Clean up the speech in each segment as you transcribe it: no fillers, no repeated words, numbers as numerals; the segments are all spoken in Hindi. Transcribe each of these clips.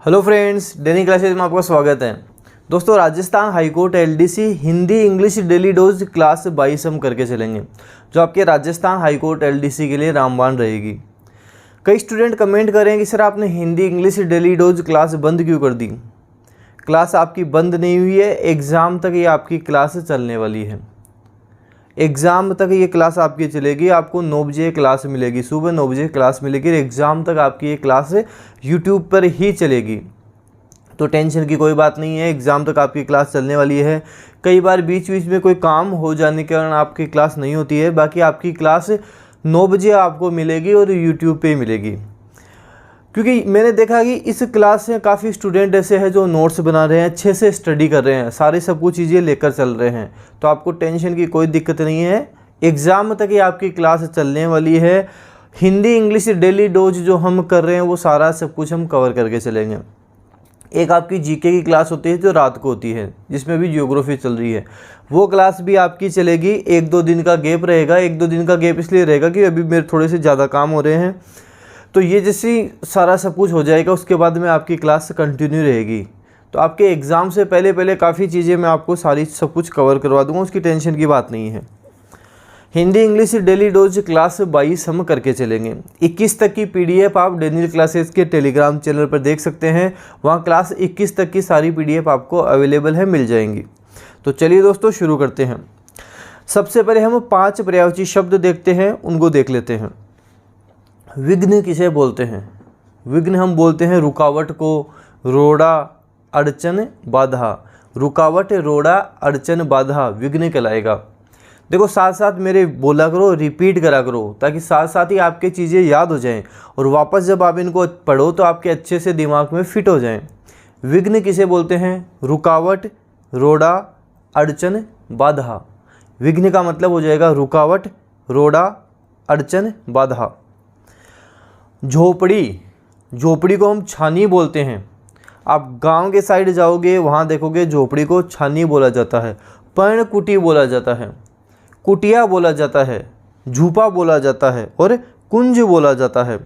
हेलो फ्रेंड्स, डेली क्लासेज में आपका स्वागत है। दोस्तों, Rajasthan high court LDC Hindi English daily dose class 22 हम करके चलेंगे, जो आपके राजस्थान हाईकोर्ट एलडीसी के लिए रामबाण रहेगी। कई स्टूडेंट कमेंट करें कि सर आपने Hindi English daily dose class बंद क्यों कर दी। क्लास आपकी बंद नहीं हुई है, एग्ज़ाम तक ये आपकी क्लास चलने वाली है। एग्ज़ाम तक ये क्लास आपकी चलेगी। आपको 9 बजे क्लास मिलेगी, सुबह 9 बजे क्लास मिलेगी। एग्ज़ाम तक आपकी ये क्लास यूट्यूब पर ही चलेगी, तो टेंशन की कोई बात नहीं है। एग्ज़ाम तक आपकी क्लास चलने वाली है। कई बार बीच बीच में कोई काम हो जाने के कारण आपकी क्लास नहीं होती है, बाकी आपकी क्लास 9 बजे आपको मिलेगी और यूट्यूब पे मिलेगी। क्योंकि मैंने देखा कि इस क्लास से काफ़ी स्टूडेंट ऐसे हैं जो नोट्स बना रहे हैं, अच्छे से स्टडी कर रहे हैं, सारी सब कुछ चीज़ें लेकर चल रहे हैं, तो आपको टेंशन की कोई दिक्कत नहीं है। एग्ज़ाम तक ही आपकी क्लास चलने वाली है। हिंदी इंग्लिश डेली डोज जो हम कर रहे हैं वो सारा सब कुछ हम कवर करके चलेंगे। एक आपकी जीके की क्लास होती है जो रात को होती है, जिसमें भी ज्योग्राफी चल रही है, वो क्लास भी आपकी चलेगी। 1-2 दिन का गैप रहेगा। 1-2 दिन का गैप इसलिए रहेगा कि अभी मेरे थोड़े से ज़्यादा काम हो रहे हैं, तो ये जैसे सारा सब कुछ हो जाएगा उसके बाद में आपकी क्लास कंटिन्यू रहेगी। तो आपके एग्ज़ाम से पहले काफ़ी चीज़ें मैं आपको सारी सब कुछ कवर करवा दूंगा, उसकी टेंशन की बात नहीं है। Hindi English daily dose class 22 हम करके चलेंगे। 21 तक की पीडीएफ आप डेली क्लासेस के टेलीग्राम चैनल पर देख सकते हैं। वहाँ क्लास 21 तक की सारी पीडीएफ आपको अवेलेबल है, मिल जाएंगी। तो चलिए दोस्तों शुरू करते हैं। सबसे पहले हम 5 पर्यायवाची शब्द देखते हैं, उनको देख लेते हैं। विघ्न किसे बोलते हैं? विघ्न हम बोलते हैं रुकावट को, रोड़ा, अड़चन, बाधा। रुकावट, रोड़ा, अड़चन, बाधा विघ्न कहलाएगा। देखो, साथ साथ मेरे बोला करो, रिपीट करा करो, ताकि साथ साथ ही आपके चीज़ें याद हो जाएं और वापस जब आप इनको पढ़ो तो आपके अच्छे से दिमाग में फिट हो जाएं। विघ्न किसे बोलते हैं? रुकावट, रोड़ा, अड़चन, बाधा। विघ्न का मतलब हो जाएगा रुकावट, रोड़ा, अड़चन, बाधा। झोपड़ी, झोपड़ी को हम छानी बोलते हैं। आप गांव के साइड जाओगे, वहाँ देखोगे झोपड़ी को छानी बोला जाता है, पर्णकुटी बोला जाता है, कुटिया बोला जाता है, झूपा बोला जाता है और कुंज बोला जाता है।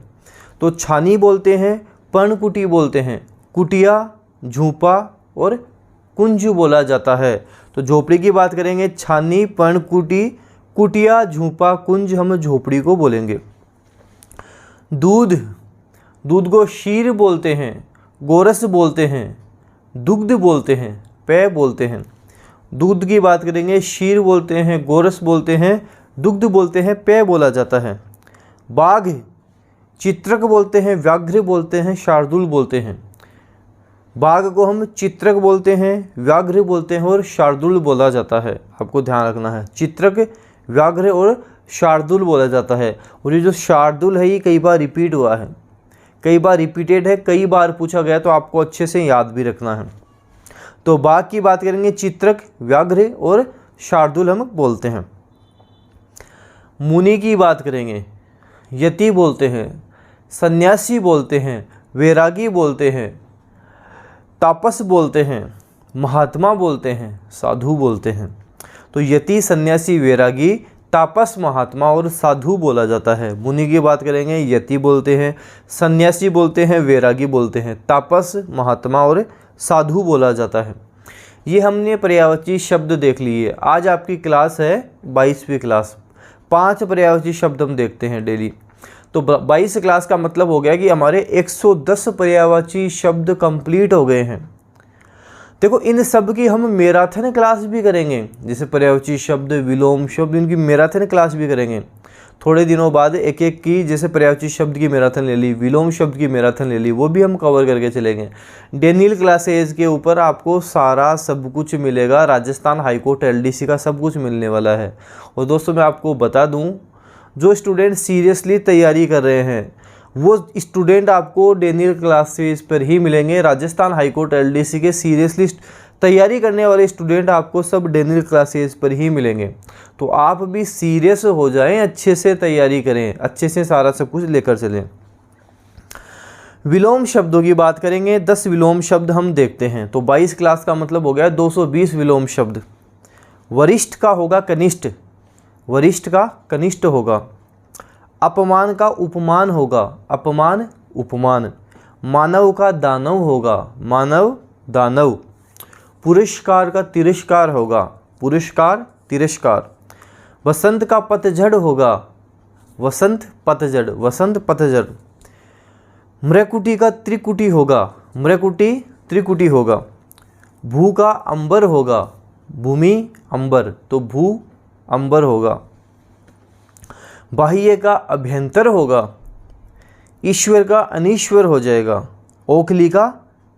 तो छानी बोलते हैं, पर्णकुटी बोलते हैं, कुटिया, झूपा और कुंज बोला जाता है। तो झोपड़ी की बात करेंगे, छानी, पर्णकुटी, कुटिया, झूपा, कुंज हम झोपड़ी को बोलेंगे। दूध, दूध को क्षीर बोलते हैं, गोरस बोलते हैं, दुग्ध बोलते हैं, पेय बोलते हैं। दूध की बात करेंगे, क्षीर बोलते हैं, गोरस बोलते हैं, दुग्ध बोलते हैं, पेय बोला जाता है। बाघ, चित्रक बोलते हैं, व्याघ्र बोलते हैं, शार्दूल बोलते हैं। बाघ को हम चित्रक बोलते हैं, व्याघ्र बोलते हैं और शार्दूल बोला जाता है। आपको ध्यान रखना है, चित्रक, व्याघ्र और शार्दूल बोला जाता है। और ये जो शार्दूल है ये कई बार रिपीट हुआ है, कई बार रिपीटेड है, कई बार पूछा गया, तो आपको अच्छे से याद भी रखना है। तो बाघ की बात करेंगे, चित्रक, व्याघ्र और शार्दूल हम बोलते हैं। मुनि की बात करेंगे, यति बोलते हैं, सन्यासी बोलते हैं, वैरागी बोलते हैं, तापस बोलते हैं, महात्मा बोलते हैं, साधु बोलते हैं। तो यति, सन्यासी, वैरागी, तापस, महात्मा और साधु बोला जाता है। मुनि की बात करेंगे, यति बोलते हैं, सन्यासी बोलते हैं, वैरागी बोलते हैं, तापस, महात्मा और साधु बोला जाता है। ये हमने पर्यायवाची शब्द देख लिए। आज आपकी क्लास है 22वीं क्लास। 5 पर्यायवाची शब्द हम देखते हैं डेली। तो 22 क्लास का मतलब हो गया कि हमारे 110 पर्यायवाची शब्द कंप्लीट हो गए हैं। देखो, इन सब की हम मैराथन क्लास भी करेंगे, जैसे पर्यायवाची शब्द, विलोम शब्द, इनकी मैराथन क्लास भी करेंगे। थोड़े दिनों बाद एक एक की, जैसे पर्यायवाची शब्द की मैराथन ले ली, विलोम शब्द की मैराथन ले ली, वो भी हम कवर करके चलेंगे। डेनियल क्लासेज के ऊपर आपको सारा सब कुछ मिलेगा। राजस्थान हाईकोर्ट एलडीसी का सब कुछ मिलने वाला है। और दोस्तों, मैं आपको बता दूं, जो स्टूडेंट सीरियसली तैयारी कर रहे हैं वो स्टूडेंट आपको डेनियल क्लासेस पर ही मिलेंगे। राजस्थान हाईकोर्ट एलडीसी के सीरियसली तैयारी करने वाले स्टूडेंट आपको सब डेनियल क्लासेस पर ही मिलेंगे। तो आप भी सीरियस हो जाएं, अच्छे से तैयारी करें, अच्छे से सारा सब कुछ लेकर चलें। विलोम शब्दों की बात करेंगे, 10 विलोम शब्द हम देखते हैं। तो 22 क्लास का मतलब हो गया 220 विलोम शब्द। वरिष्ठ का होगा कनिष्ठ, वरिष्ठ का कनिष्ठ होगा। अपमान का उपमान होगा, अपमान, उपमान। मानव का दानव होगा, मानव दानव। पुरस्कार का तिरस्कार होगा, पुरस्कार तिरस्कार। वसंत का पतझड़ होगा, वसंत पतझड़, वसंत पतझड़। मृकुटी का त्रिकुटी होगा, मृकुटी त्रिकुटी होगा। भू का अंबर होगा, भूमि अंबर, तो भू अंबर होगा। बाह्य का अभ्यंतर होगा, ईश्वर का अनीश्वर हो जाएगा। ओखली का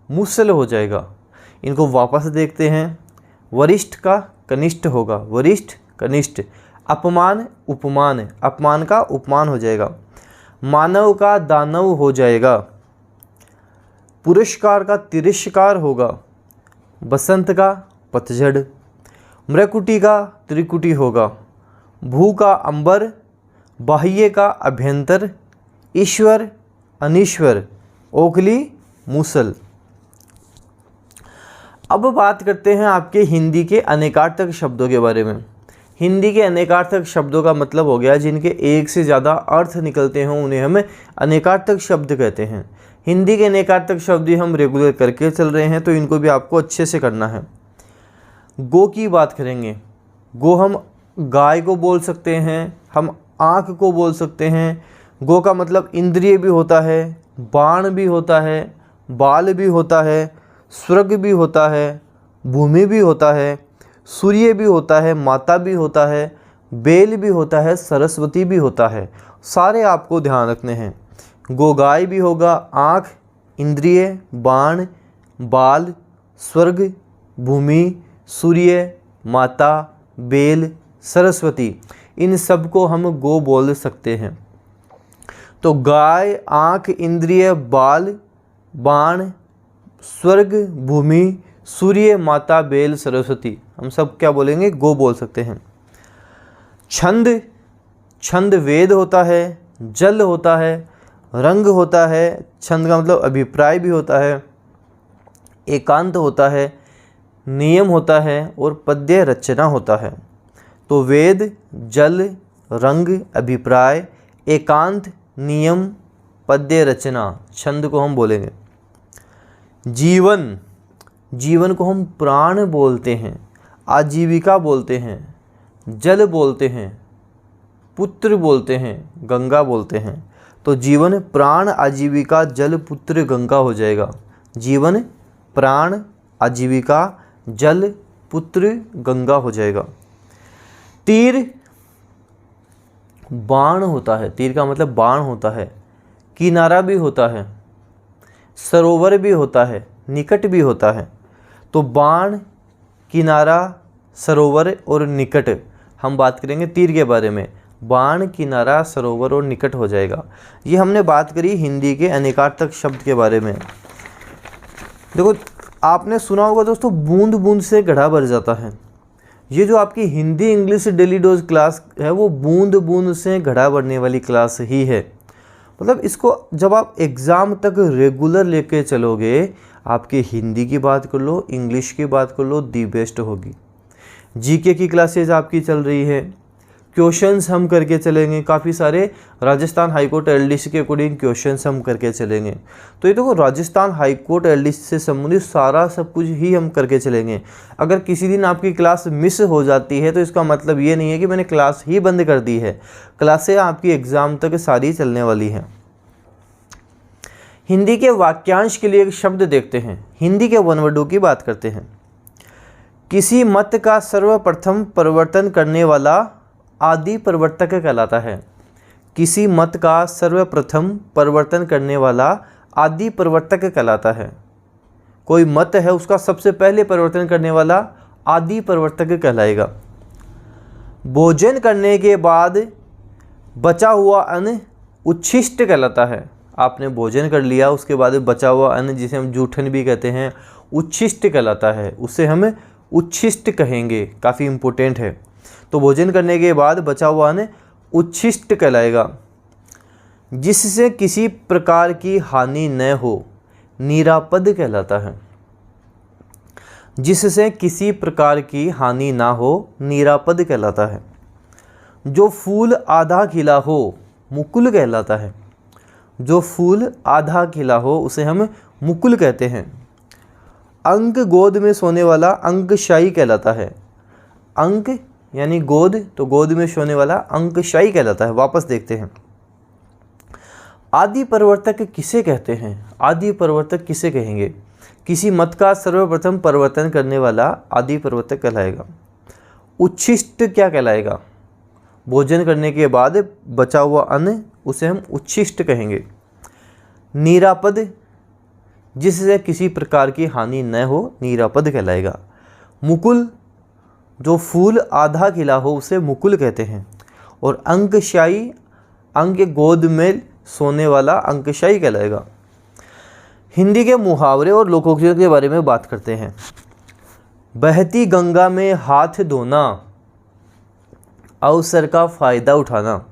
मुसल हो जाएगा। इनको वापस देखते हैं। वरिष्ठ का कनिष्ठ होगा, वरिष्ठ कनिष्ठ। अपमान उपमान, अपमान का उपमान हो जाएगा। मानव का दानव हो जाएगा। पुरस्कार का तिरस्कार होगा, बसंत का पतझड़। मृकुटी का त्रिकुटी होगा। भू का अंबर, बाह्य का अभ्यंतर, ईश्वर अनीश्वर, ओखली मूसल। अब बात करते हैं आपके हिंदी के अनेकार्थक शब्दों के बारे में। हिंदी के अनेकार्थक शब्दों का मतलब हो गया जिनके एक से ज़्यादा अर्थ निकलते हों, उन्हें हम अनेकार्थक शब्द कहते हैं। हिंदी के अनेकार्थक शब्द हम रेगुलर करके चल रहे हैं, तो इनको भी आपको अच्छे से करना है। गो की बात करेंगे। गो हम गाय को बोल सकते हैं, हम आँख को बोल सकते हैं। गो का मतलब इंद्रिय भी होता है, बाण भी होता है, बाल भी होता है, स्वर्ग भी होता है, भूमि भी होता है, सूर्य भी होता है, माता भी होता है, बेल भी होता है, सरस्वती भी होता है। सारे आपको ध्यान रखने हैं। गोगाय भी होगा, आँख, इंद्रिय, बाण, बाल, स्वर्ग, भूमि, सूर्य, माता, बेल, सरस्वती, इन सब को हम गो बोल सकते हैं। तो गाय, आँख, इंद्रिय, बाल, बाण, स्वर्ग, भूमि, सूर्य, माता, बेल, सरस्वती, हम सब क्या बोलेंगे? गो बोल सकते हैं। छंद, छंद वेद होता है, जल होता है, रंग होता है। छंद का मतलब अभिप्राय भी होता है, एकांत होता है, नियम होता है और पद्य रचना होता है। तो वेद, जल, रंग, अभिप्राय, एकांत, नियम, पद्य रचना, छंद को हम बोलेंगे। जीवन, जीवन को हम प्राण बोलते हैं, आजीविका बोलते हैं, जल बोलते हैं, पुत्र बोलते हैं, गंगा बोलते हैं। तो जीवन, प्राण, आजीविका, जल, पुत्र, गंगा हो जाएगा। जीवन, प्राण, आजीविका, जल, पुत्र, गंगा हो जाएगा। तीर, बाण होता है, तीर का मतलब बाण होता है। किनारा भी होता है, सरोवर भी होता है, निकट भी होता है। तो बाण, किनारा, सरोवर और निकट, हम बात करेंगे तीर के बारे में। बाण, किनारा, सरोवर और निकट हो जाएगा। ये हमने बात करी हिंदी के अनेकार्थक शब्द के बारे में। देखो, आपने सुना होगा दोस्तों, बूंद बूंद से घड़ा भर जाता है। ये जो आपकी Hindi English daily dose class है, वो बूंद बूंद से घड़ा भरने वाली क्लास ही है। मतलब इसको जब आप एग्ज़ाम तक रेगुलर लेके चलोगे, आपके हिंदी की बात कर लो, इंग्लिश की बात कर लो, दी बेस्ट होगी। जीके की क्लासेज आपकी चल रही है, क्वेश्चंस हम करके चलेंगे, काफ़ी सारे राजस्थान हाईकोर्ट एलडीसी के अकॉर्डिंग क्वेश्चंस हम करके चलेंगे। तो ये देखो, राजस्थान हाईकोर्ट एलडीसी से संबंधित सारा सब कुछ ही हम करके चलेंगे। अगर किसी दिन आपकी क्लास मिस हो जाती है तो इसका मतलब ये नहीं है कि मैंने क्लास ही बंद कर दी है। क्लासें आपकी एग्ज़ाम तक सारी चलने वाली हैं। हिंदी के वाक्यांश के लिए एक शब्द देखते हैं। हिंदी के वनवर्डों की बात करते हैं। किसी मत का सर्वप्रथम परिवर्तन करने वाला आदि प्रवर्तक कहलाता है। किसी मत का सर्वप्रथम परिवर्तन करने वाला आदि प्रवर्तक कहलाता है। कोई मत है, उसका सबसे पहले परिवर्तन करने वाला आदि प्रवर्तक कहलाएगा। भोजन करने के बाद बचा हुआ अन्न उच्छिष्ट कहलाता है। आपने भोजन कर लिया, उसके बाद बचा हुआ अन्न, जिसे हम जूठन भी कहते हैं, उच्छिष्ट कहलाता है। उससे हम उच्छिष्ट कहेंगे, काफ़ी इम्पोर्टेंट है। तो भोजन करने के बाद बचा हुआ अन्न उच्छिष्ट कहलाएगा। जिससे किसी प्रकार की हानि न हो, निरापद कहलाता है। जिससे किसी प्रकार की हानि ना हो, निरापद कहलाता है। जो फूल आधा खिला हो, मुकुल कहलाता है। जो फूल आधा खिला हो उसे हम मुकुल कहते हैं। अंक गोद में सोने वाला अंकशाई कहलाता है। अंक यानी गोद, तो गोद में सोने वाला अंकशाई कहलाता है। वापस देखते हैं, आदि परिवर्तक किसे कहते हैं? आदि परिवर्तक किसे कहेंगे? किसी मत का सर्वप्रथम परिवर्तन करने वाला आदि परिवर्तक कहलाएगा। उच्छिष्ट क्या कहलाएगा? भोजन करने के बाद बचा हुआ अन्न, उसे हम उच्छिष्ट कहेंगे। निरापद, जिससे किसी प्रकार की हानि न हो, निरापद कहलाएगा। मुकुल, जो फूल आधा खिला हो उसे मुकुल कहते हैं। और अंकशाई, अंक गोद में सोने वाला अंकशाई कहलाएगा। हिंदी के मुहावरे और लोकोक्तियों के बारे में बात करते हैं। बहती गंगा में हाथ धोना, अवसर का फ़ायदा उठाना।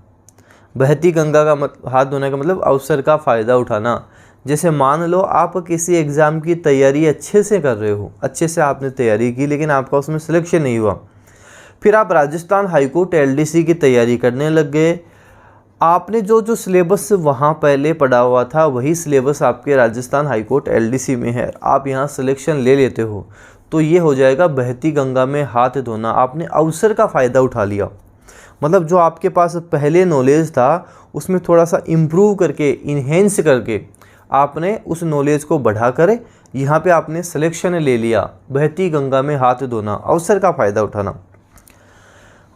बहती गंगा का हाथ धोने का मतलब अवसर का फ़ायदा उठाना। जैसे मान लो आप किसी एग्ज़ाम की तैयारी अच्छे से कर रहे हो, अच्छे से आपने तैयारी की, लेकिन आपका उसमें सिलेक्शन नहीं हुआ, फिर आप राजस्थान हाईकोर्ट एलडीसी की तैयारी करने लग गए। आपने जो सिलेबस वहाँ पहले पढ़ा हुआ था वही सिलेबस आपके राजस्थान हाईकोर्ट एलडीसी में है, आप यहाँ सिलेक्शन ले लेते हो, तो ये हो जाएगा बहती गंगा में हाथ धोना। आपने अवसर का फ़ायदा उठा लिया, मतलब जो आपके पास पहले नॉलेज था उसमें थोड़ा सा इम्प्रूव करके, इन्हेंस करके आपने उस नॉलेज को बढ़ाकर यहाँ पे आपने सिलेक्शन ले लिया। बहती गंगा में हाथ धोना, अवसर का फ़ायदा उठाना।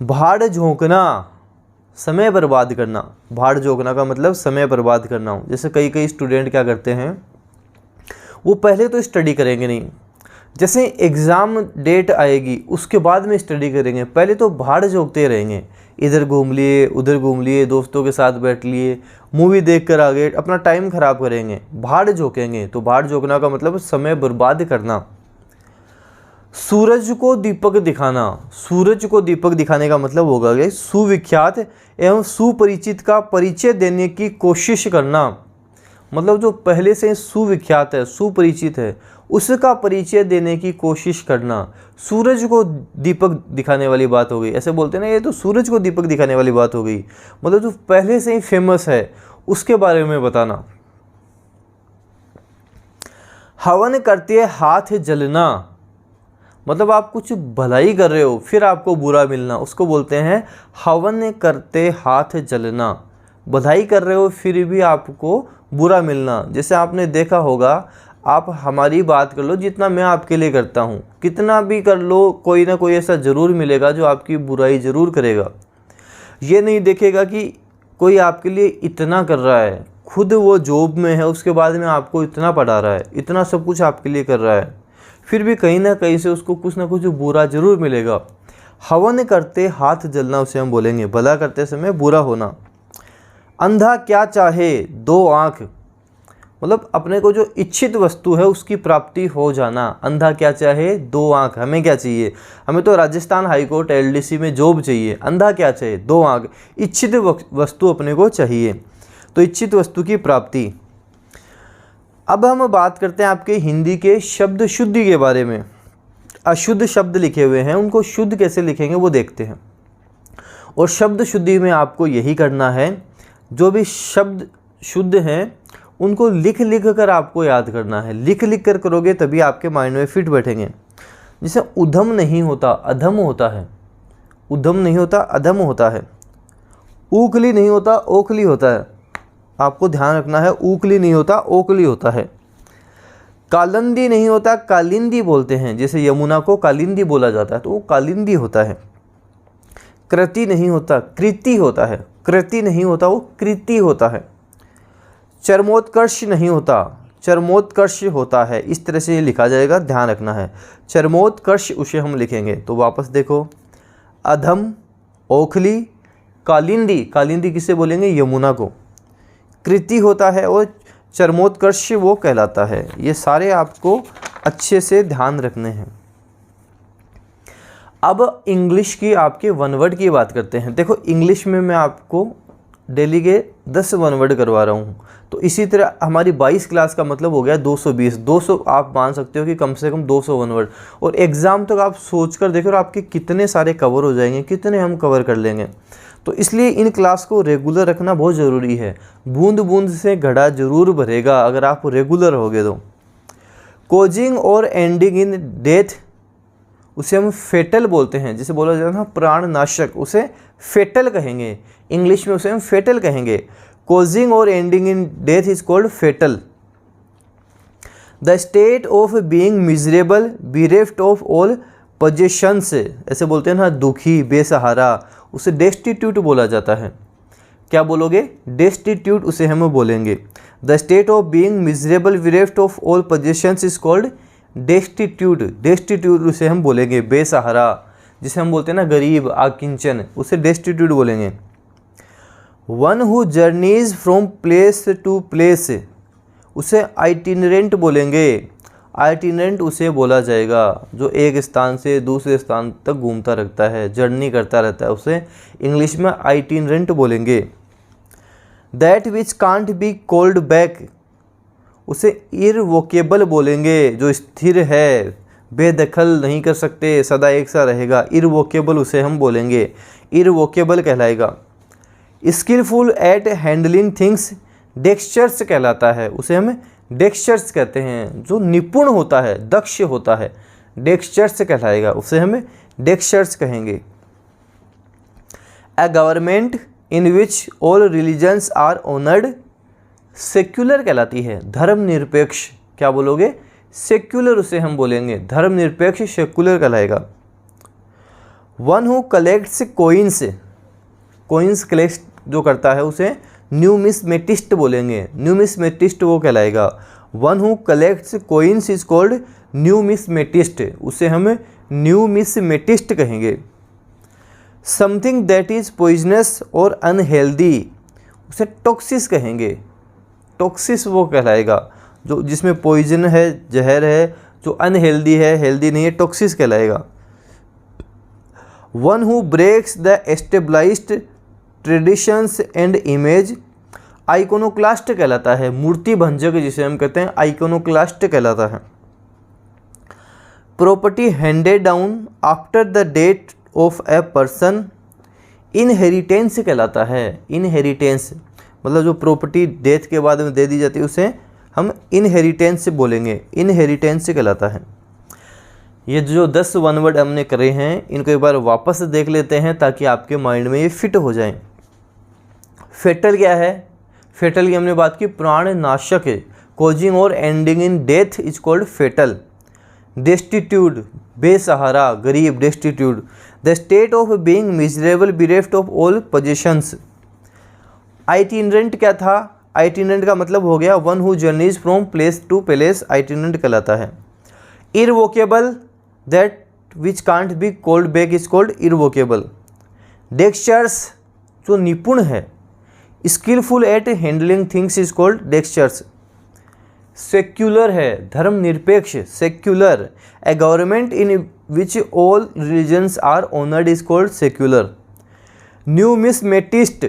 भाड़ झोंकना, समय बर्बाद करना। भाड़ झोंकना का मतलब समय बर्बाद करना। जैसे कई स्टूडेंट क्या करते हैं, वो पहले तो स्टडी करेंगे नहीं, जैसे एग्ज़ाम डेट आएगी उसके बाद में स्टडी करेंगे, पहले तो भाड़ झोंकते रहेंगे। इधर घूम लिए, उधर घूम लिए, दोस्तों के साथ बैठ लिए, मूवी देख कर आ गए, अपना टाइम ख़राब करेंगे, भाड़ झोंकेंगे। तो भाड़ झोंकना का मतलब समय बर्बाद करना। सूरज को दीपक दिखाना, सूरज को दीपक दिखाने का मतलब होगा कि सुविख्यात एवं सुपरिचित का परिचय देने की कोशिश करना। मतलब जो पहले से सुविख्यात है, सुपरिचित है, उसका परिचय देने की कोशिश करना। सूरज को दीपक दिखाने वाली बात हो गई, ऐसे बोलते हैं ना, ये तो सूरज को दीपक दिखाने वाली बात हो गई, मतलब जो पहले से ही फेमस है उसके बारे में बताना। हवन करते हाथ जलना, मतलब आप कुछ भलाई कर रहे हो फिर आपको बुरा मिलना, उसको बोलते हैं हवन करते हाथ जलना। भलाई कर रहे हो फिर भी आपको बुरा मिलना। जैसे आपने देखा होगा, आप हमारी बात कर लो, जितना मैं आपके लिए करता हूँ, कितना भी कर लो, कोई ना कोई ऐसा ज़रूर मिलेगा जो आपकी बुराई ज़रूर करेगा। ये नहीं देखेगा कि कोई आपके लिए इतना कर रहा है, खुद वो जॉब में है, उसके बाद में आपको इतना पढ़ा रहा है, इतना सब कुछ आपके लिए कर रहा है, फिर भी कहीं ना कहीं से उसको कुछ ना कुछ बुरा ज़रूर मिलेगा। हवन करते हाथ जलना उसे हम बोलेंगे, भला करते समय बुरा होना। अंधा क्या चाहे दो आँख, मतलब अपने को जो इच्छित वस्तु है उसकी प्राप्ति हो जाना। अंधा क्या चाहे दो आँख, हमें क्या चाहिए? हमें तो राजस्थान हाईकोर्ट एलडीसी में जॉब चाहिए। अंधा क्या चाहे दो आँख, इच्छित वस्तु अपने को चाहिए, तो इच्छित वस्तु की प्राप्ति। अब हम बात करते हैं आपके हिंदी के शब्द शुद्धि के बारे में। अशुद्ध शब्द लिखे हुए हैं, उनको शुद्ध कैसे लिखेंगे वो देखते हैं। और शब्द शुद्धि में आपको यही करना है, जो भी शब्द शुद्ध हैं उनको लिख लिख कर आपको याद करना है। लिख लिख कर करोगे तभी आपके माइंड में फिट बैठेंगे। जैसे उधम नहीं होता अधम होता है, उधम नहीं होता अधम होता है। ऊखली नहीं होता ओखली होता है, आपको ध्यान रखना है, ऊखली नहीं होता ओखली होता है। कालिंदी नहीं होता कालिंदी बोलते हैं, जैसे यमुना को कालिंदी बोला जाता है तो वो कालिंदी होता है। कृति नहीं होता कृति होता है, कृति नहीं होता वो कृति होता है। चरमोत्कर्ष नहीं होता चरमोत्कर्ष होता है, इस तरह से ये लिखा जाएगा, ध्यान रखना है। चरमोत्कर्ष उसे हम लिखेंगे। तो वापस देखो, अधम, ओखली, कालिंदी, कालिंदी किसे बोलेंगे? यमुना को। कृति होता है और चरमोत्कर्ष वो कहलाता है। ये सारे आपको अच्छे से ध्यान रखने हैं। अब इंग्लिश की आपके वन वर्ड की बात करते हैं। देखो इंग्लिश में मैं आपको डेली के 10 वन वर्ड करवा रहा हूँ, तो इसी तरह हमारी 22 क्लास का मतलब हो गया 220। 200 आप मान सकते हो कि कम से कम 200 वन वर्ड। और एग्ज़ाम तक आप सोच कर देखो आपके कितने सारे कवर हो जाएंगे, कितने हम कवर कर लेंगे। तो इसलिए इन क्लास को रेगुलर रखना बहुत ज़रूरी है। बूंद बूंद से घड़ा जरूर भरेगा अगर आप रेगुलर होगे तो। कोजिंग और एंडिंग इन डेथ उसे हम फेटल बोलते हैं, जिसे बोला जाता है प्राणनाशक, उसे फेटल कहेंगे, इंग्लिश में उसे हम फेटल कहेंगे। कोजिंग और ending in death is called fatal. The state of being miserable bereft of all possessions, ऐसे बोलते हैं ना, दुखी बेसहारा, उसे डेस्टिट्यूट बोला जाता है। क्या बोलोगे? डेस्टिट्यूट उसे हम बोलेंगे। The state of being miserable bereft of all possessions is called destitute. Destitute उसे हम बोलेंगे, बेसहारा, जिसे हम बोलते हैं ना गरीब आकिंचन, उसे डेस्टिट्यूट बोलेंगे। One who journeys from place to place, उसे आइटिनरेंट बोलेंगे। आइटिनरेंट उसे बोला जाएगा जो एक स्थान से दूसरे स्थान तक घूमता रहता है, जर्नी करता रहता है, उसे इंग्लिश में आइटिनरेंट बोलेंगे। That which can't be called back, उसे इरवोकेबल बोलेंगे, जो स्थिर है, बेदखल नहीं कर सकते, सदा एक सा रहेगा, इरवोकेबल उसे हम बोलेंगे, इरवोकेबल कहलाएगा। स्किलफुल एट हैंडलिंग थिंग्स डेक्स्चर्स कहलाता है, उसे हम डेक्स्चर्स कहते हैं, जो निपुण होता है, दक्ष होता है, डेक्स्चर्स कहलाएगा, उसे हम डेक्स्चर्स कहेंगे। A government in which all religions are honoured secular कहलाती है, धर्मनिरपेक्ष। क्या बोलोगे? सेक्युलर उसे हम बोलेंगे, धर्मनिरपेक्ष सेक्युलर कहलाएगा। One who collects coins, coins collect जो करता है उसे न्यूमिस्मेटिस्ट बोलेंगे, न्यूमिस्मेटिस्ट वो कहलाएगा। One who collects coins is called न्यूमिस्मेटिस्ट, उसे हम न्यूमिस्मेटिस्ट कहेंगे। समथिंग दैट इज पॉइजनस और अनहेल्दी, उसे टॉक्सिस कहेंगे, टॉक्सिस वो कहलाएगा जो जिसमें पॉइजन है, जहर है, जो अनहेल्दी है, हेल्दी नहीं है, टॉक्सिस कहलाएगा। One who breaks the established traditions and image iconoclast कहलाता है, मूर्ति भंजक जिसे हम कहते हैं आइकोनोक्लास्ट कहलाता है। Property handed down after the death of a person inheritance कहलाता है, इनहेरिटेंस मतलब जो प्रॉपर्टी डेथ के बाद में दे दी जाती है उसे हम इनहेरिटेंस बोलेंगे, इनहेरिटेंस कहलाता है। ये जो 10 वन वर्ड हमने करे हैं इनको एक बार वापस देख लेते हैं ताकि आपके माइंड में ये फिट हो जाएं। फेटल क्या है? फेटल की हमने बात की, प्राणनाशक है। कोजिंग और ending in death is called fatal. Destitute बेसहारा, गरीब, destitute. The state of being miserable bereft of all possessions. Itinerant क्या था? आइटिनरेंट का मतलब हो गया one who journeys from place to place, itinerant कहलाता है। Irrevocable that which can't be called back is called irrevocable. Dexterous जो निपुण है, skilful at handling things is called dexterous. Secular है, धर्मनिरपेक्ष, secular. A government in which all religions are honoured is called secular. Numismatist,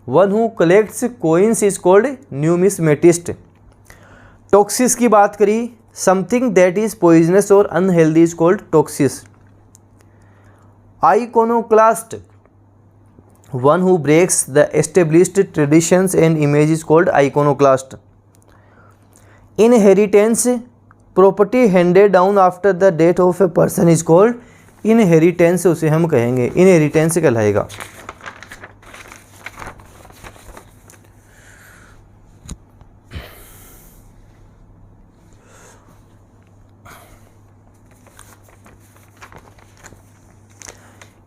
one who collects coins is called numismatist. Toxic की बात करी, समथिंग दैट इज पॉइजनस और unhealthy is called toxic. Iconoclast, one who breaks the established traditions and image is called iconoclast. Inheritance, property handed down after the death of a person is called inheritance, उसे हम कहेंगे, इनहेरिटेंस कहलाएगा।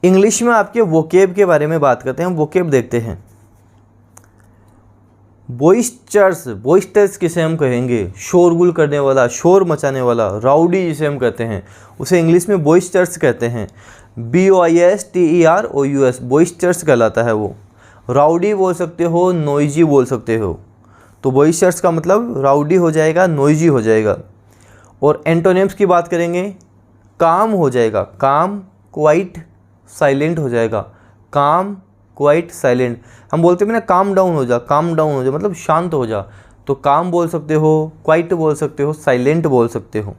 इंग्लिश में आपके वोकेब के बारे में बात करते हैं, हम वोकेब देखते हैं। बॉइस्टर्स, बॉइस्टर्स किसे हम कहेंगे? शोरगुल करने वाला, शोर मचाने वाला, राउडी जिसे हम कहते हैं उसे इंग्लिश में बॉइस्टर्स कहते हैं। BOISTEROUS, बॉइस्टर्स कहलाता है वो। राउडी बोल सकते हो, नॉइजी बोल सकते हो। तो बॉइस्टर्स का मतलब राउडी हो जाएगा, नॉइजी हो जाएगा। और एंटोनिम्स की बात करेंगे, काम हो जाएगा, काम, क्वाइट, साइलेंट हो जाएगा। काम, क्वाइट, साइलेंट। हम बोलते हैं ना काम डाउन हो जा, काम डाउन हो जा मतलब शांत हो जा, तो काम बोल सकते हो, क्वाइट बोल सकते हो, साइलेंट बोल सकते हो।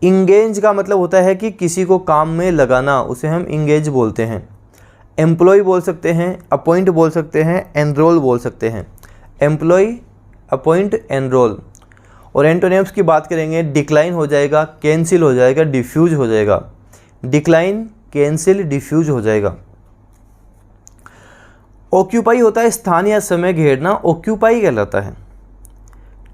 इंगेज का मतलब होता है कि किसी को काम में लगाना, उसे हम इंगेज बोलते हैं। एम्प्लॉय बोल सकते हैं, अपॉइंट बोल सकते हैं, एनरोल बोल सकते हैं। Employ, appoint, enrol. और एंटोनिम्स की बात करेंगे, डिक्लाइन हो जाएगा, कैंसिल हो जाएगा, डिफ्यूज हो जाएगा। डिक्लाइन, कैंसिल, डिफ्यूज हो जाएगा। ऑक्यूपाई होता है स्थान या समय घेरना, ऑक्यूपाई कहलाता है।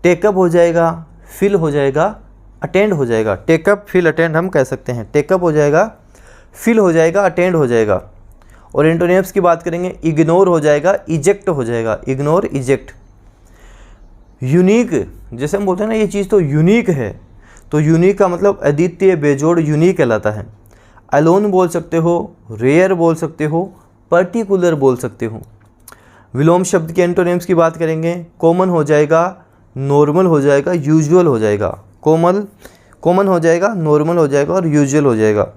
टेकअप हो जाएगा, फिल हो जाएगा, अटेंड हो जाएगा। टेकअप, फिल, अटेंड हम कह सकते हैं। टेकअप हो जाएगा, फिल हो जाएगा, अटेंड हो जाएगा। और एंटोनिम्स की बात करेंगे, इग्नोर हो जाएगा, इजेक्ट हो जाएगा। Ignore, eject. यूनिक, जैसे हम बोलते हैं ना ये चीज़ तो यूनिक है, तो यूनिक का मतलब अद्वितीय, बेजोड़, यूनिक कहलाता है। अलोन बोल सकते हो, रेयर बोल सकते हो, पर्टिकुलर बोल सकते हो। विलोम शब्द के एंटोनिम्स की बात करेंगे, कॉमन हो जाएगा, नॉर्मल हो जाएगा, यूजुअल हो जाएगा। कॉमन हो जाएगा, नॉर्मल हो जाएगा और यूजुअल हो जाएगा।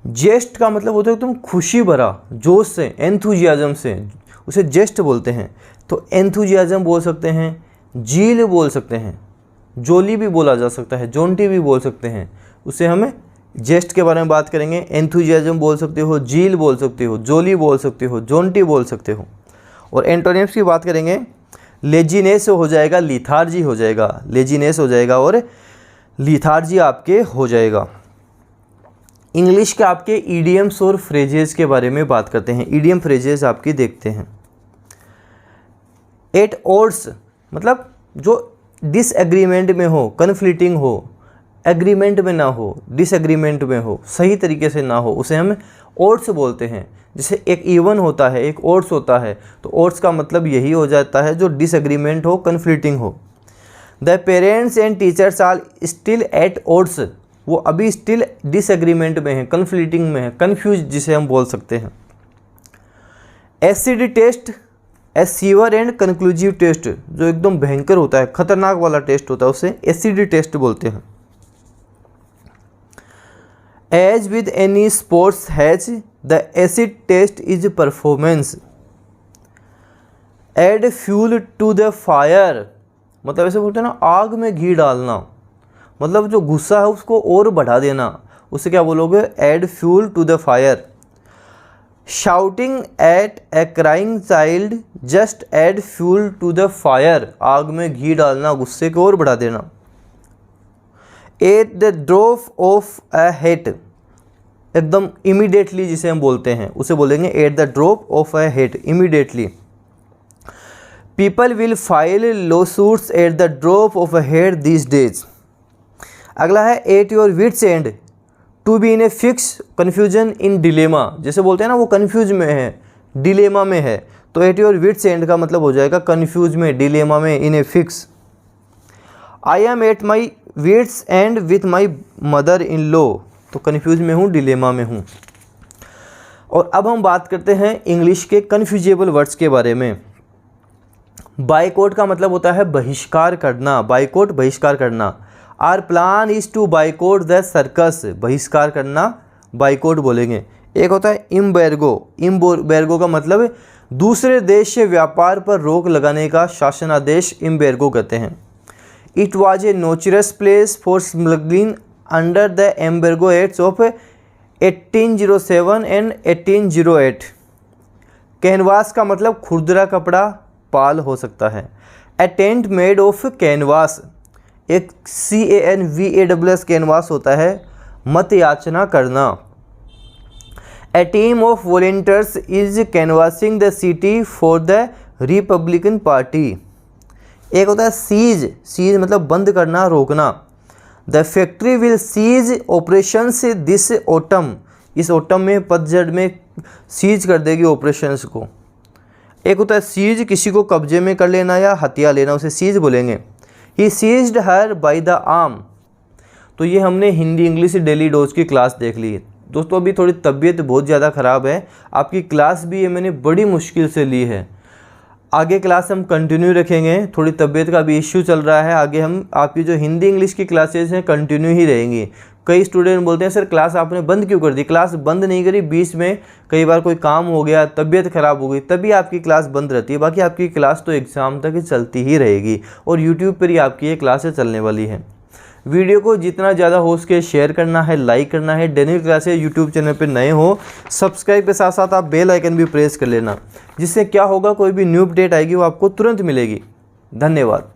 जेस्ट का मतलब होता है तुम खुशी भरा, जोश से, एंथुजियाज्म से, उसे जेस्ट बोलते हैं। तो एंथुजियाज्म बोल सकते हैं, जील बोल सकते हैं, जोली भी बोला जा सकता है, जोंटी भी बोल सकते हैं। उसे हमें जेस्ट के बारे में बात करेंगे। एंथुजियाज्म बोल सकते हो, जील बोल सकते हो, जोली बोल सकते हो, जोंटी बोल सकते हो। और एंटोनिम्स की बात करेंगे, लेजीनेस हो जाएगा, लिथार्जी हो जाएगा। लेजीनेस हो जाएगा और लिथार्जी आपके हो जाएगा। इंग्लिश के आपके ईडियम्स और फ्रेजेस के बारे में बात करते हैं। ईडियम, फ्रेजेस आपकी देखते हैं। एट ओड्स मतलब जो डिसएग्रीमेंट में हो, कन्फ्लिक्टिंग हो, एग्रीमेंट में ना हो, डिसएग्रीमेंट में हो, सही तरीके से ना हो, उसे हम ओड्स बोलते हैं। जैसे एक इवन होता है, एक ओड्स होता है, तो ओड्स का मतलब यही हो जाता है जो डिसएग्रीमेंट हो, कन्फ्लिक्टिंग हो। The parents and teachers are still at odds, वो अभी स्टिल डिसएग्रीमेंट में है, कन्फ्लिक्टिंग में है, कन्फ्यूज जिसे हम बोल सकते हैं। Acid test, a severe and conclusive test, जो एकदम भयंकर होता है, खतरनाक वाला टेस्ट होता है, उसे एसिड टेस्ट बोलते हैं। As with any sports has the acid test is performance. Add fuel to the fire, मतलब ऐसे बोलते हैं ना, आग में घी डालना, मतलब जो गुस्सा है उसको और बढ़ा देना, उसे क्या बोलोगे? Add fuel to the fire. Shouting at a crying child just add fuel to the fire, आग में घी डालना, गुस्से को और बढ़ा देना। At the drop of a hat, एकदम इमीडिएटली जिसे हम बोलते हैं उसे बोलेंगे at the drop of a hat, immediately. People will file lawsuits at the drop of a hat these days. अगला है at your wits end, to be in a fix confusion in dilemma, जैसे बोलते हैं ना वो कन्फ्यूज में है, डिलेमा में है, तो एट योर विट्स एंड का मतलब हो जाएगा कन्फ्यूज में, डिलेमा में, in a fix. I am at my wits end with my mother in law, तो कन्फ्यूज में हूँ, डिलेमा में हूँ। और अब हम बात करते हैं इंग्लिश के कन्फ्यूजेबल वर्ड्स के बारे में। बाइकआउट का मतलब होता है बहिष्कार करना, बाइकआउट, बहिष्कार करना। Our plan is to boycott the circus, बहिष्कार करना, बाइकआउट बोलेंगे। एक होता है इम्बेर्गो, इम्बेर्गो का मतलब दूसरे देश से व्यापार पर रोक लगाने का शासनादेश इम्बेर्गो कहते हैं। It was a notorious place for smuggling under the embargo acts of 1807 and 1808। Canvas का मतलब खुरदरा कपड़ा, पाल हो सकता है। A tent made of canvas, एक CANVAS कैनवास होता है, मत याचना करना। A team of volunteers is canvassing the city for the Republican party. एक होता है सीज, सीज मतलब बंद करना, रोकना। The factory will cease operations this autumn, इस ऑटम में, पतझड़ में सीज कर देगी ऑपरेशंस को। एक होता है सीज, किसी को कब्जे में कर लेना या हत्या लेना, उसे सीज बोलेंगे। He seized her by the arm. तो ये हमने हिंदी इंग्लिश डेली डोज की क्लास देख ली है। दोस्तों अभी थोड़ी तबीयत बहुत ज़्यादा ख़राब है, आपकी क्लास भी ये मैंने बड़ी मुश्किल से ली है। आगे क्लास हम कंटिन्यू रखेंगे, थोड़ी तबीयत का भी इश्यू चल रहा है, आगे हम आपकी जो हिंदी इंग्लिश की क्लासेज हैं कंटिन्यू ही रहेंगी। कई स्टूडेंट बोलते हैं सर क्लास आपने बंद क्यों कर दी? क्लास बंद नहीं करी, बीच में कई बार कोई काम हो गया, तबीयत ख़राब हो गई, तभी आपकी क्लास बंद रहती है। बाकी आपकी क्लास तो एग्ज़ाम तक ही चलती ही रहेगी और यूट्यूब पर ही आपकी ये क्लासें चलने वाली हैं। वीडियो को जितना ज़्यादा हो सके शेयर करना है, लाइक करना है। डेनियल क्लासेस यूट्यूब चैनल पे नए हो, सब्सक्राइब के साथ साथ आप बेल आइकन भी प्रेस कर लेना, जिससे क्या होगा, कोई भी न्यू अपडेट आएगी वो आपको तुरंत मिलेगी। धन्यवाद।